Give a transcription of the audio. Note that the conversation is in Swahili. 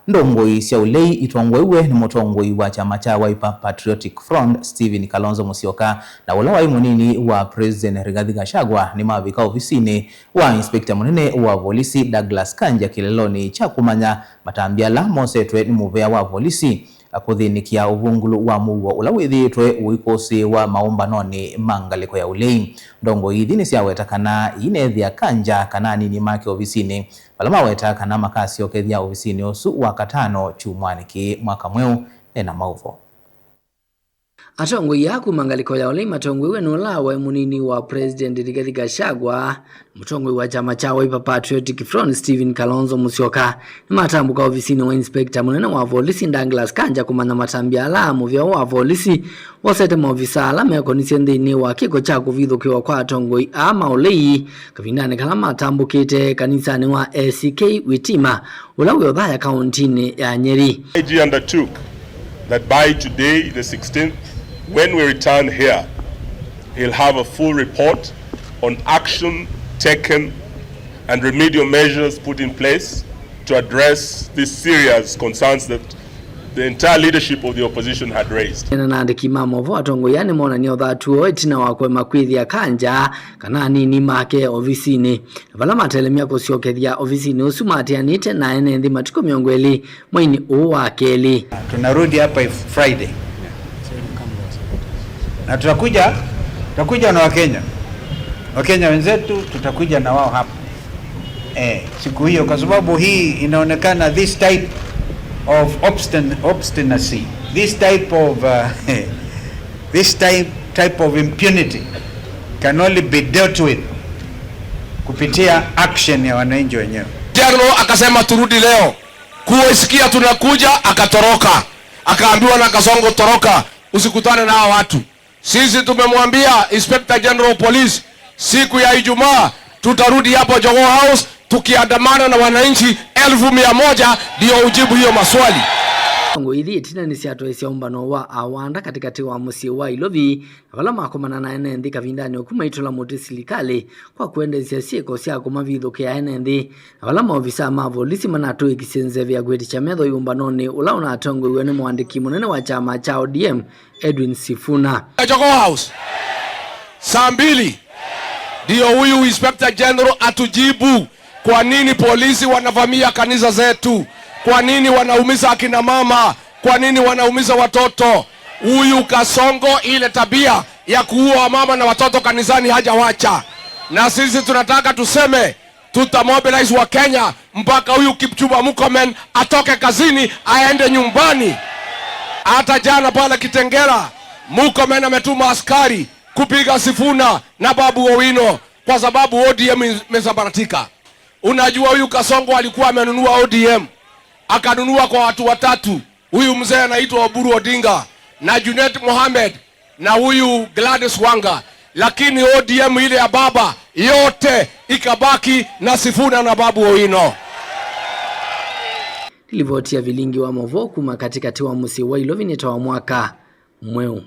ndongoi cia ulei itongwewe ni mutongoi wa chama cha Wiper Patriotic Front Stephen Kalonzo Musyoka na ula wai munini wa President Rigathi Gachagua ni mavika ofisini wa Inspector munene wa polisi Douglas Kanja kileloni cha kumanya matambiala mosetwe ni muvea wa polisi akuthinikia uvungulu wa muwo ula withitwe uikosi wa maumbanoni mangaliko ya ulei. Ndongo ithi ni ciawetakana inethia Kanja kana nini make ofisini balama wetakana makasi okethia ofisini usu wa katano chumwaniki mwaka mweu ena mauvo. Atongoi yaku mangaliko ya ulei matongoi nula wa munini wa President Rigathi Gachagua mutongoi wa chama cha Wiper Patriotic Front Stephen Kalonzo Musyoka ni matambuka ofisini wa Inspector munene wa polisi Douglas Kanja kumanya matambia alamu vya wa polisi wasete maofisa alame konisi ndini wa kiko cha kuvithukiwa kwa atongoi ama ulei kavindane kala matambukite kanisani wa ACK Witima ulawe othaya kauntini ya Nyeri. IG undertook that by today the 16th, when we return here, he'll have a full report on action taken and remedial measures put in place to address these serious concerns that the entire leadership of the opposition had raised. Naandiki mamovo atongo yani mona ni othatuo etina wakwe makwithia Kanja kana nini make ofisini vala matelemia kusiokethia ofisini usumatianite na enendi matiko miongweli mwaini uwa keli. Tunarudi hapa Friday na tutakuja na Wakenya wenzetu, tutakuja na wao hapa siku hiyo, kwa sababu hii inaonekana this type of obstinacy, this type of impunity can only be dealt with kupitia action ya wananchi wenyewe. General akasema turudi leo, kuisikia tunakuja, akatoroka, akaambiwa na Kasongo toroka, usikutane na hao watu. Sisi tumemwambia Inspector General Police siku ya Ijumaa tutarudi hapo Jogoo House tukiandamana na wananchi 1,100 ndio ujibu hiyo maswali. Ngo ithi tina ni ciatwa cia umbano wa awanda katikati wa musi wa Ilovi vala makomana na enendi kavindani okuma itola muti silikali kwa kuendezia cieko cia kumavithukia enendi vala maofisa ma polisi manatu ikisenze vya gweti cha metho yumbanoni ula unatongwe ni mwandiki munene wa chama cha ODM Edwin Sifuna. Jogoo House saa 2 ndio huyu Inspector General atujibu kwa nini polisi wanavamia kanisa zetu, kwa nini wanaumiza akina mama, kwa nini wanaumiza watoto. Huyu Kasongo ile tabia ya kuua mama na watoto kanisani hajawacha, na sisi tunataka tuseme tutamobilize wa Kenya mpaka huyu Kipchumba Murkomen atoke kazini aende nyumbani. Hata jana pale Kitengela Murkomen ametuma askari kupiga Sifuna na Babu Owino kwa sababu ODM imesambaratika. Unajua huyu Kasongo alikuwa amenunua ODM, akanunua kwa watu watatu. Huyu mzee anaitwa Oburu Odinga na Junet Mohamed na huyu Gladys Wanga, lakini ODM ile ya baba yote ikabaki na Sifuna na Babu Owino. Ilivotia vilingi wa movo kuma katikati wa musi wa Ilovi nitoa mwaka mweu.